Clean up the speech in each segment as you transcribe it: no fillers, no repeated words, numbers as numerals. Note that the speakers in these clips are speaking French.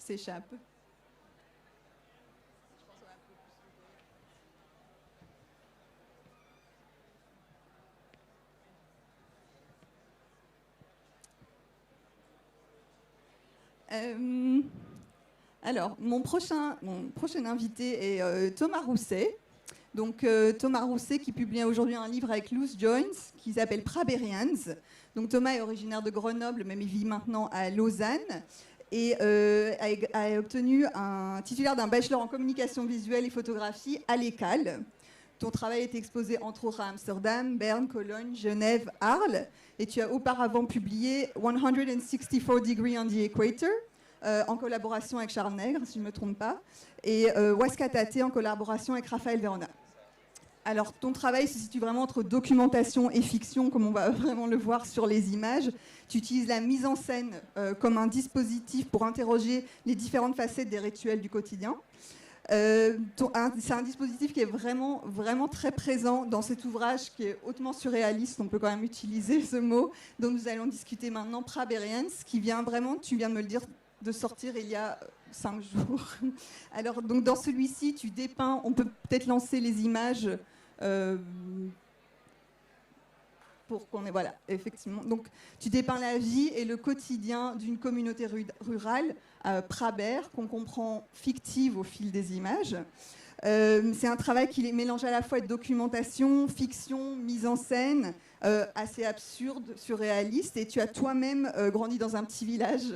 s'échappe. Alors, mon prochain invité est Thomas Rousset. Donc, Thomas Rousset qui publie aujourd'hui un livre avec Loose Joints qui s'appelle Praberians. Donc, Thomas est originaire de Grenoble, mais il vit maintenant à Lausanne et a obtenu un titulaire d'un bachelor en communication visuelle et photographie à l'ECAL. Ton travail est exposé entre autres à Amsterdam, Berne, Cologne, Genève, Arles. Et tu as auparavant publié 164 Degrees on the Equator, en collaboration avec Charles Nègre, si je ne me trompe pas, et Waskatate en collaboration avec Raphaël Verona. Alors, ton travail se situe vraiment entre documentation et fiction, comme on va vraiment le voir sur les images. Tu utilises la mise en scène comme un dispositif pour interroger les différentes facettes des rituels du quotidien. C'est un dispositif qui est vraiment, vraiment très présent dans cet ouvrage qui est hautement surréaliste, on peut quand même utiliser ce mot, dont nous allons discuter maintenant, Praberians, qui vient vraiment, tu viens de me le dire, de sortir il y a 5 jours. Alors, donc, dans celui-ci, tu dépeins, on peut peut-être lancer les images pour qu'on ait, voilà, effectivement. Donc, tu dépeins la vie et le quotidien d'une communauté rurale, Prabère, qu'on comprend fictive au fil des images. C'est un travail qui mélange à la fois documentation, fiction, mise en scène, assez absurde, surréaliste. Et tu as toi-même grandi dans un petit village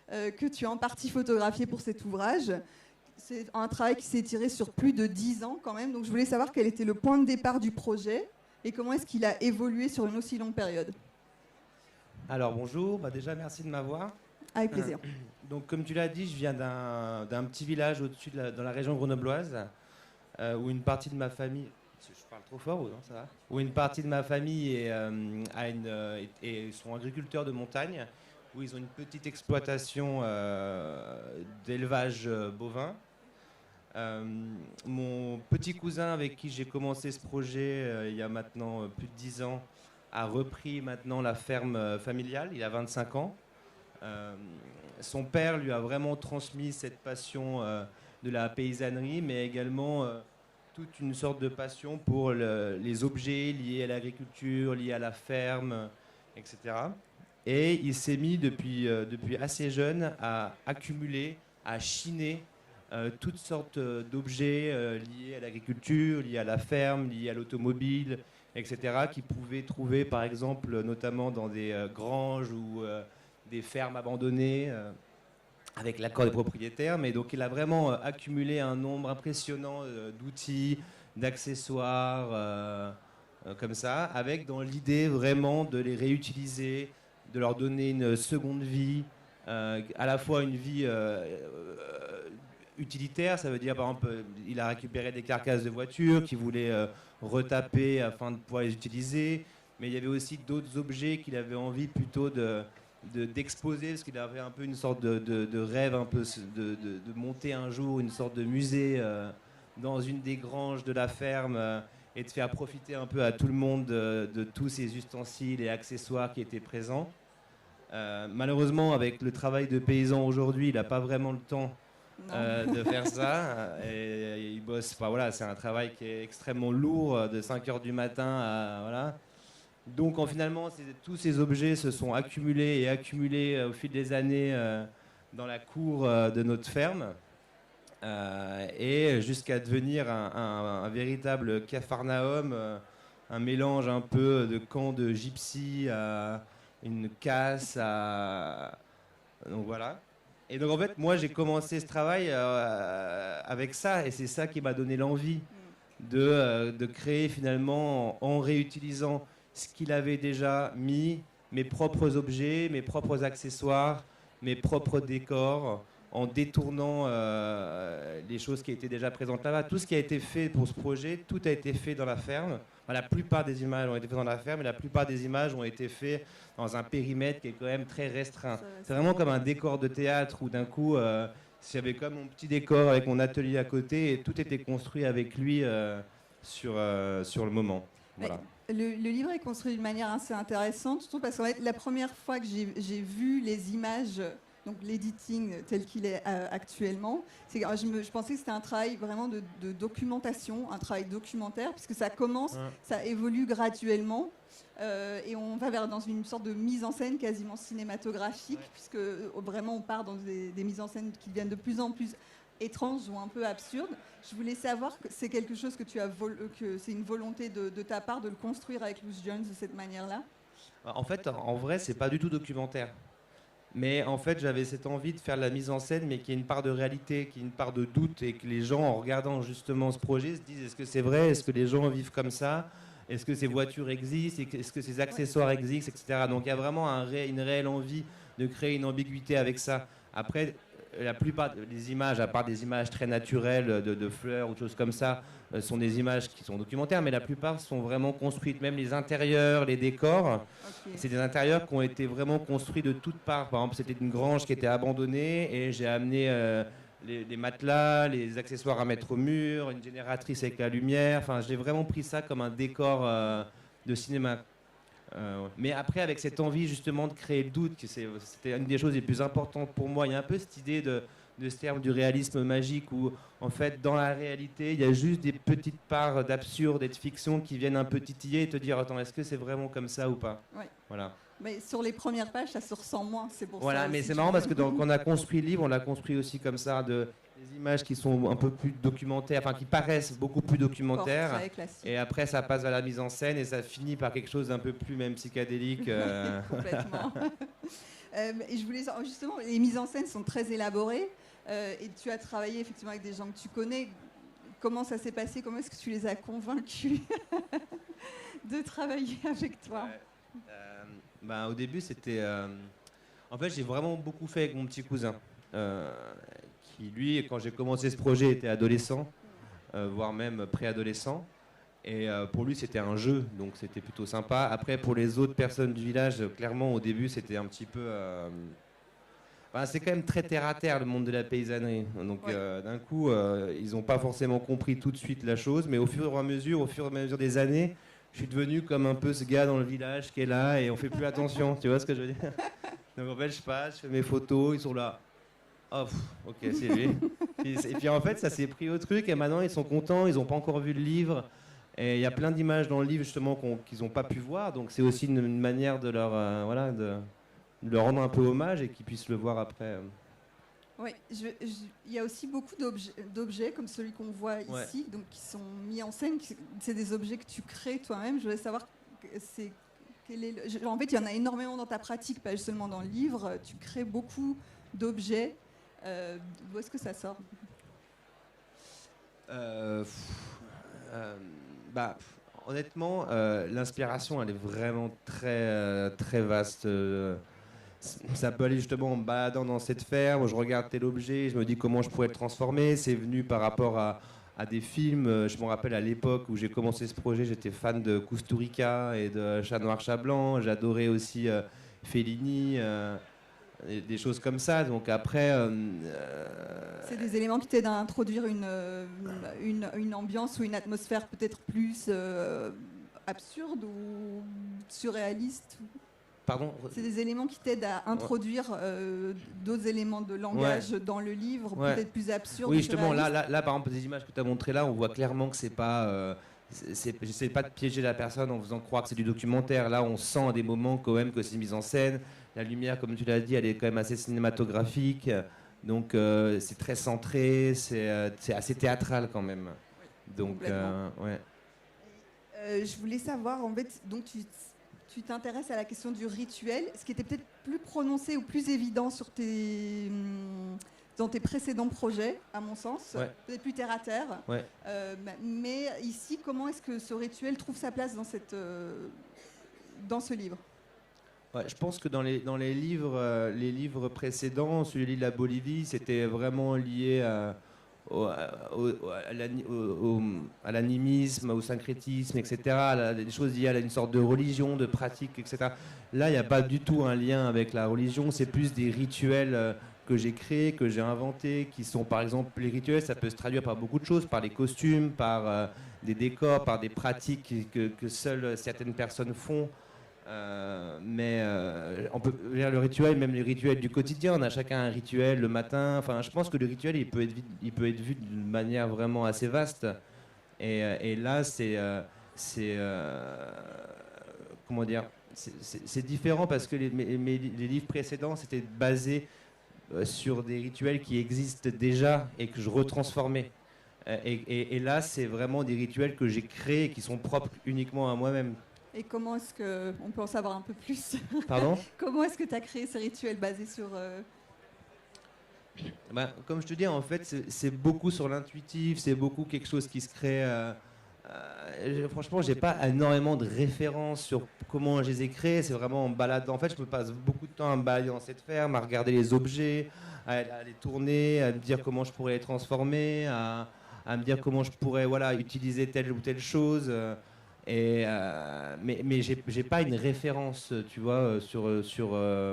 que tu as en partie photographié pour cet ouvrage. C'est un travail qui s'est étiré sur plus de 10 ans quand même. Donc je voulais savoir quel était le point de départ du projet et comment est-ce qu'il a évolué sur une aussi longue période. Alors bonjour, déjà merci de m'avoir. Avec plaisir. Donc comme tu l'as dit, je viens d'un petit village au-dessus dans la région grenobloise où une partie de ma famille... Je parle trop fort ou non, ça va ? Où une partie de ma famille sont agriculteurs de montagne, où ils ont une petite exploitation d'élevage bovin. Mon petit cousin avec qui j'ai commencé ce projet il y a maintenant plus de 10 ans a repris maintenant la ferme familiale, il a 25 ans. Son père lui a vraiment transmis cette passion de la paysannerie, mais également toute une sorte de passion pour les objets liés à l'agriculture, liés à la ferme, etc. Et il s'est mis depuis assez jeune à accumuler, à chiner toutes sortes d'objets liés à l'agriculture, liés à la ferme, liés à l'automobile, etc., qu'il pouvait trouver par exemple notamment dans des granges ou des fermes abandonnées avec l'accord des propriétaires. Mais donc il a vraiment accumulé un nombre impressionnant d'outils, d'accessoires comme ça, avec dans l'idée vraiment de les réutiliser, de leur donner une seconde vie, à la fois une vie utilitaire, ça veut dire par exemple il a récupéré des carcasses de voitures qu'il voulait retaper afin de pouvoir les utiliser, mais il y avait aussi d'autres objets qu'il avait envie plutôt d'exposer, parce qu'il avait un peu une sorte de rêve un peu de monter un jour une sorte de musée dans une des granges de la ferme et de faire profiter un peu à tout le monde de tous ces ustensiles et accessoires qui étaient présents. Malheureusement, avec le travail de paysan aujourd'hui, il n'a pas vraiment le temps de faire ça. Et il bosse, enfin, voilà, c'est un travail qui est extrêmement lourd, de 5h du matin à... Voilà. Donc finalement, tous ces objets se sont accumulés et accumulés au fil des années dans la cour de notre ferme. Et jusqu'à devenir un véritable capharnaüm, un mélange un peu de camp de gypsies à une casse, donc voilà. Et donc en fait, moi j'ai commencé ce travail avec ça, et c'est ça qui m'a donné l'envie de créer finalement en réutilisant ce qu'il avait déjà mis, mes propres objets, mes propres accessoires, mes propres décors, en détournant les choses qui étaient déjà présentes là-bas. Tout ce qui a été fait pour ce projet, tout a été fait dans la ferme. Enfin, la plupart des images ont été faites dans la ferme, et la plupart des images ont été faites dans un périmètre qui est quand même très restreint. C'est vraiment comme un décor de théâtre où d'un coup, j'avais comme mon petit décor avec mon atelier à côté, et tout était construit avec lui sur le moment. Voilà. Le livre est construit d'une manière assez intéressante, surtout parce que la première fois que j'ai vu les images, donc l'editing tel qu'il est actuellement. Je pensais que c'était un travail vraiment de documentation, un travail documentaire, puisque ça commence, ça évolue graduellement, et on va dans une sorte de mise en scène quasiment cinématographique, puisque vraiment on part dans des mises en scène qui deviennent de plus en plus étranges ou un peu absurdes. Je voulais savoir que c'est quelque chose que que c'est une volonté de ta part de le construire avec Loose Jones de cette manière-là. En fait, en vrai, c'est pas du tout documentaire. Mais en fait, j'avais cette envie de faire de la mise en scène, mais qu'il y ait une part de réalité, qu'il y ait une part de doute, et que les gens, en regardant justement ce projet, se disent est-ce que c'est vrai, est-ce que les gens vivent comme ça, est-ce que ces voitures existent, est-ce que ces accessoires existent, etc. Donc il y a vraiment une réelle envie de créer une ambiguïté avec ça. Après, la plupart des images, à part des images très naturelles de fleurs ou de choses comme ça, sont des images qui sont documentaires, mais la plupart sont vraiment construites, même les intérieurs, les décors. C'est des intérieurs qui ont été vraiment construits de toutes parts. Par exemple, c'était une grange qui était abandonnée et j'ai amené les matelas, les accessoires à mettre au mur, une génératrice avec la lumière. Enfin, j'ai vraiment pris ça comme un décor de cinéma. Mais après, avec cette envie justement de créer le doute, c'était une des choses les plus importantes pour moi. Il y a un peu cette idée de ce terme du réalisme magique où, en fait, dans la réalité, il y a juste des petites parts d'absurde et de fiction qui viennent un peu titiller et te dire attends, est-ce que c'est vraiment comme ça ou pas? Voilà. Mais sur les premières pages, ça se ressent moins, c'est pour ça. Voilà, mais c'est marrant parce que quand on a construit le livre, on l'a construit aussi comme ça, des images qui sont un peu plus documentaires, enfin qui paraissent beaucoup plus documentaires. Et après, ça passe à la mise en scène et ça finit par quelque chose d'un peu plus même psychédélique. Complètement. Et je voulais justement, les mises en scène sont très élaborées et tu as travaillé effectivement avec des gens que tu connais. Comment ça s'est passé? Comment est-ce que tu les as convaincus de travailler avec toi? Au début, c'était... En fait, j'ai vraiment beaucoup fait avec mon petit cousin, qui, lui, quand j'ai commencé ce projet, était adolescent, voire même préadolescent. Et pour lui, c'était un jeu, donc c'était plutôt sympa. Après, pour les autres personnes du village, clairement, au début, c'était un petit peu... c'est quand même très terre-à-terre, le monde de la paysannerie. Donc, d'un coup, ils n'ont pas forcément compris tout de suite la chose, mais au fur et à mesure des années, je suis devenu comme un peu ce gars dans le village qui est là et on fait plus attention, tu vois ce que je veux dire? Donc en fait, je passe, je fais mes photos, ils sont là. Oh, ok, c'est lui. Et puis en fait, ça s'est pris au truc et maintenant ils sont contents, ils n'ont pas encore vu le livre. Et il y a plein d'images dans le livre justement qu'ils n'ont pas pu voir, donc c'est aussi une manière de leur, de leur rendre un peu hommage et qu'ils puissent le voir après. Oui, il y a aussi beaucoup d'objets comme celui qu'on voit ici, donc qui sont mis en scène. C'est des objets que tu crées toi-même. Je voulais savoir, en fait, il y en a énormément dans ta pratique, pas seulement dans le livre. Tu crées beaucoup d'objets. D'où est-ce que ça sort? Honnêtement, l'inspiration, elle est vraiment très, très vaste. Ça peut aller justement en me baladant dans cette ferme, je regarde tel objet, je me dis comment je pourrais le transformer. C'est venu par rapport à des films. Je me rappelle à l'époque où j'ai commencé ce projet, j'étais fan de Kusturica et de Chat Noir, Chat Blanc. J'adorais aussi Fellini, des choses comme ça. Donc après... C'est des éléments qui t'aident à introduire une ambiance ou une atmosphère peut-être plus absurde ou surréaliste. Pardon? C'est des éléments qui t'aident à introduire d'autres éléments de langage dans le livre, peut-être plus absurdes. Oui, justement, là, par exemple, des images que tu as montrées là, on voit clairement que c'est pas... j'essaie pas de piéger la personne en faisant croire que c'est du documentaire. Là, on sent à des moments quand même que c'est mise en scène. La lumière, comme tu l'as dit, elle est quand même assez cinématographique. Donc, c'est très centré, c'est assez théâtral quand même. Donc, je voulais savoir, en fait, donc tu t'intéresses à la question du rituel, ce qui était peut-être plus prononcé ou plus évident dans tes précédents projets, à mon sens, peut-être plus terre à terre. Mais ici, comment est-ce que ce rituel trouve sa place dans ce livre? Je pense que dans les livres précédents, celui de la Bolivie, c'était vraiment lié à l'animisme, au syncrétisme, etc., des choses liées à une sorte de religion, de pratique, etc. Là, il n'y a pas du tout un lien avec la religion, c'est plus des rituels que j'ai créés, que j'ai inventés, qui sont par exemple, les rituels, ça peut se traduire par beaucoup de choses, par les costumes, par des décors, par des pratiques que seules certaines personnes font. On peut le rituel, même les rituels du quotidien, on a chacun un rituel le matin. Enfin, je pense que le rituel, il peut être vu d'une manière vraiment assez vaste. Et là, comment dire, c'est différent parce que les livres précédents, c'était basé sur des rituels qui existent déjà et que je retransformais. Et là, c'est vraiment des rituels que j'ai créés et qui sont propres uniquement à moi-même. Et comment est-ce qu'on peut en savoir un peu plus? Pardon? Comment est-ce que tu as créé ces rituels basés sur... Comme je te dis, en fait, c'est beaucoup sur l'intuitif, c'est beaucoup quelque chose qui se crée. Franchement, j'ai pas énormément de références sur comment je les ai créés. C'est vraiment en baladant. En fait, je me passe beaucoup de temps à me balader dans cette ferme, à regarder les objets, à les tourner, à me dire comment je pourrais les transformer, à me dire comment je pourrais utiliser telle ou telle chose. Mais j'ai pas une référence, tu vois,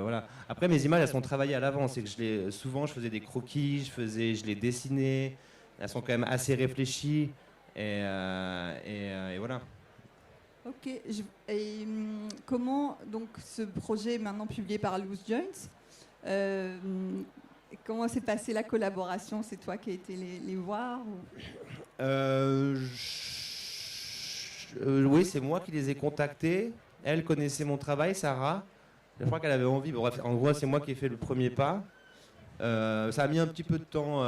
voilà. Après, mes images, elles sont travaillées à l'avance. C'est que souvent, je faisais des croquis, je les dessinais. Elles sont quand même assez réfléchies. Et voilà. Ok. Comment donc ce projet est maintenant publié par Loose Joints, comment s'est passée la collaboration? C'est toi qui as été les voir ou... Oui, c'est moi qui les ai contactés. Elle connaissait mon travail, Sarah. Je crois qu'elle avait envie. Bref, en gros, c'est moi qui ai fait le premier pas. Ça a mis un petit peu de temps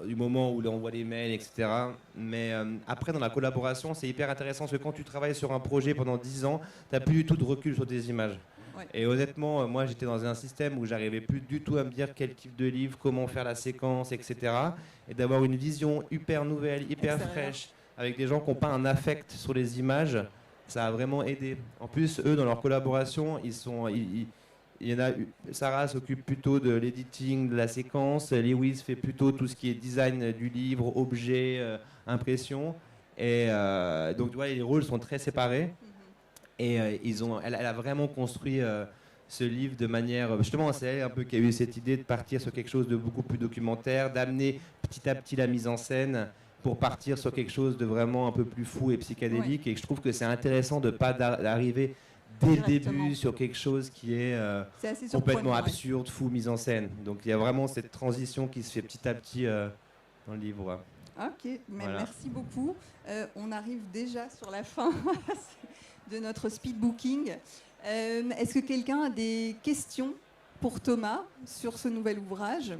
du moment où on voit les mails, etc. Mais après, dans la collaboration, c'est hyper intéressant parce que quand tu travailles sur un projet pendant 10 ans, tu n'as plus du tout de recul sur tes images. Ouais. Et honnêtement, moi, j'étais dans un système où j'arrivais plus du tout à me dire quel type de livre, comment faire la séquence, etc. Et d'avoir une vision hyper nouvelle, hyper fraîche, avec des gens qui n'ont pas un affect sur les images, ça a vraiment aidé. En plus, eux, dans leur collaboration, il y en a, Sarah s'occupe plutôt de l'editing, de la séquence. Lewis fait plutôt tout ce qui est design du livre, objet, impression. Et donc, tu vois, les rôles sont très séparés. Et elle a vraiment construit ce livre de manière... Justement, c'est elle un peu qui a eu cette idée de partir sur quelque chose de beaucoup plus documentaire, d'amener petit à petit la mise en scène pour partir sur quelque chose de vraiment un peu plus fou et psychédélique. Ouais. Et je trouve que c'est intéressant de ne pas d'arriver dès le début sur quelque chose qui est complètement absurde, fou, mise en scène. Donc il y a vraiment cette transition qui se fait petit à petit dans le livre. Ok, mais voilà. Merci beaucoup. On arrive déjà sur la fin de notre speed booking. Est-ce que quelqu'un a des questions pour Thomas sur ce nouvel ouvrage?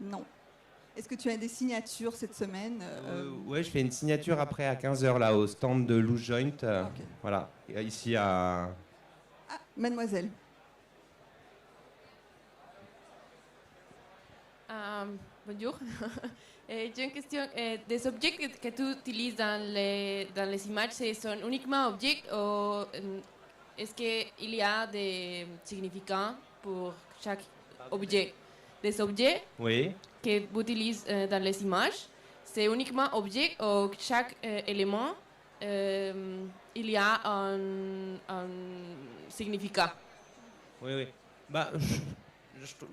Non. Est-ce que tu as des signatures cette semaine? Oui, je fais une signature après à 15h là au stand de Loose Joint. Okay. Voilà, ici à... Ah, mademoiselle. Bonjour. J'ai une question. Des objets que tu utilises dans les images, sont uniquement objets ou est-ce qu'il y a des significants pour chaque objet? Des objets que vous utilisez dans les images, c'est uniquement objet ou chaque élément, il y a un significat? Oui.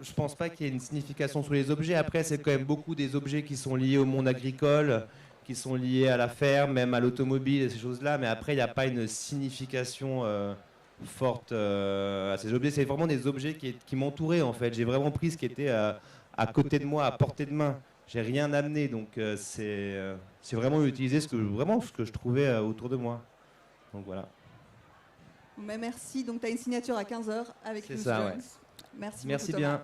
Je pense pas qu'il y ait une signification sur les objets. Après, c'est quand même beaucoup des objets qui sont liés au monde agricole, qui sont liés à la ferme, même à l'automobile et ces choses-là. Mais après, il n'y a pas une signification forte à ces objets. C'est vraiment des objets qui m'entouraient, en fait. J'ai vraiment pris ce qui était à côté de moi, à portée de main. J'ai rien amené. Donc, c'est vraiment utiliser ce que je trouvais autour de moi. Donc, voilà. Mais merci. Donc, tu as une signature à 15h avec Loose Joints. Merci bien.